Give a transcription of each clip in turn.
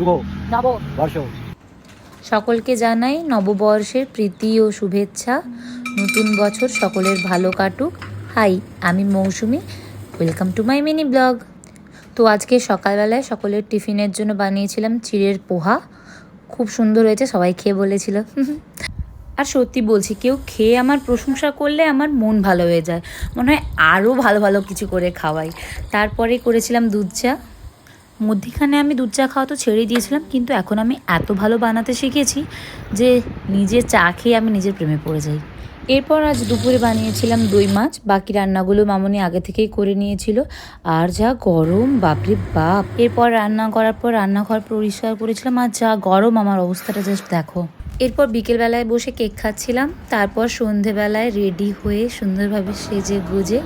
শুভ নববর্ষ। সকলকে জানাই নববর্ষের প্রীতি ও শুভেচ্ছা। নতুন বছর সকলের ভালো কাটুক। হাই, আমি Mousumi, welcome to my mini blog. তো আজকে সকালবেলায় সকলের টিফিনের জন্য বানিয়েছিলাম চিড়ের পোহা। খুব সুন্দর হয়েছে, সবাই খেয়ে বলেছিল। আর সত্যি বলছি, কেউ খেয়ে আমার প্রশংসা করলে আমার মন ভালো হয়ে যায়, মনে হয় আরও ভালো ভালো কিছু করে খাওয়াই। তারপরে করেছিলাম দুধ চা। মধ্যিখানে আমি দুধ চা খাওয়া তো ছেড়েই দিয়েছিলাম, কিন্তু এখন আমি এত ভালো বানাতে শিখেছি যে নিজে চা খেয়ে আমি নিজের প্রেমে পড়ে যাই। এরপর আজ দুপুরে বানিয়েছিলাম দই মাছ। বাকি রান্নাগুলো মামনি আগে থেকেই করে নিয়েছিল। আর যা গরম, বাপরে বাপ! এরপর রান্না করার পর রান্নাঘর পরিষ্কার করেছিলাম, আর যা গরম, আমার অবস্থাটা জাস্ট দেখো। এরপর বিকেলবেলায় বসে কেক খাচ্ছিলাম। তারপর সন্ধেবেলায় রেডি হয়ে সুন্দরভাবে সেজে গুজে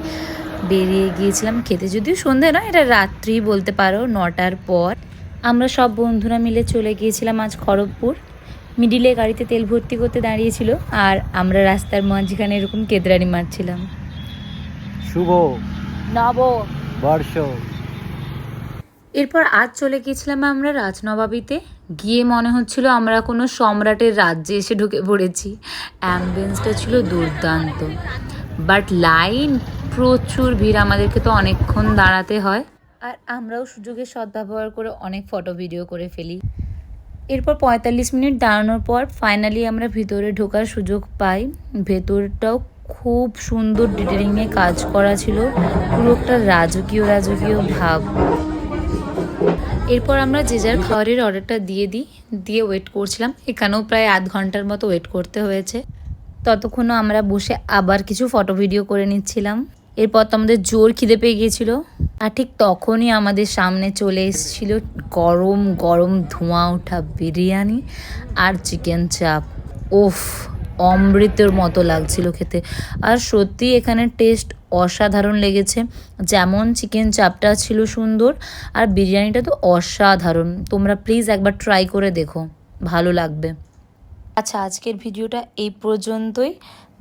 বেরিয়ে গিয়েছিলাম খেতে। যদিও সন্ধে নয়, এটা রাত্রি বলতে পারো, 9টার পর। আমরা সব বন্ধুরা মিলে চলে গিয়েছিলাম আজ খড়গপুর। মিডিলে গাড়িতে তেল ভর্তি করতে দাঁড়িয়েছিল, আর আমরা রাস্তার মাঝখানে এরকম কেদরানি মারছিলাম। শুভ নববর্ষ। এরপর আজ চলে গিয়েছিলাম আমরা রাজনবাবীতে। গিয়ে মনে হচ্ছিল আমরা কোনো সম্রাটের রাজ্যে এসে ঢুকে পড়েছি। অ্যাম্বিয়েন্সটা ছিল দুর্দান্ত, বাট লাইন প্রচুর ভিড়, আমাদেরকে তো অনেকক্ষণ দাঁড়াতে হয়। আর আমরাও সুযোগের সদ্ব্যবহার করে অনেক ফটো ভিডিও করে ফেলি। এরপর 45 মিনিট দাঁড়ানোর পর ফাইনালি আমরা ভিতরে ঢোকার সুযোগ পাই। ভেতরটাও খুব সুন্দর ডিটেলিংয়ে কাজ করা ছিল, পুরো একটা রাজকীয় রাজকীয় ভাব। এরপর আমরা যে যার খাবারের অর্ডারটা দিয়ে ওয়েট করছিলাম। এখানেও প্রায় আধ ঘন্টার মতো ওয়েট করতে হয়েছে। ততক্ষণও আমরা বসে আবার কিছু ফটো ভিডিও করে নিচ্ছিলাম। এরপর তো আমাদের জোর খিদে পেয়ে গিয়েছিল, আর ঠিক তখনই আমাদের সামনে চলে এসেছিল গরম গরম ধোঁয়া ওঠা বিরিয়ানি আর চিকেন চাপ। ওফ, অমৃতের মতো লাগছিল খেতে। আর সত্যি এখানে টেস্ট অসাধারণ লেগেছে। যেমন চিকেন চাপটা ছিল সুন্দর, আর বিরিয়ানিটা তো অসাধারণ। তোমরা প্লিজ একবার ট্রাই করে দেখো, ভালো লাগবে। আচ্ছা, আজকের ভিডিওটা এই পর্যন্তই।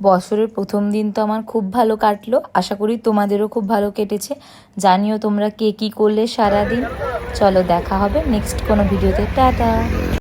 বছরের প্রথম দিন তো আমার খুব ভালো কাটলো, আশা করি তোমাদেরও খুব ভালো কেটেছে। জানিও তোমরা কে কী করলে সারাদিন। চলো, দেখা হবে নেক্সট কোনো ভিডিওতে। টাটা।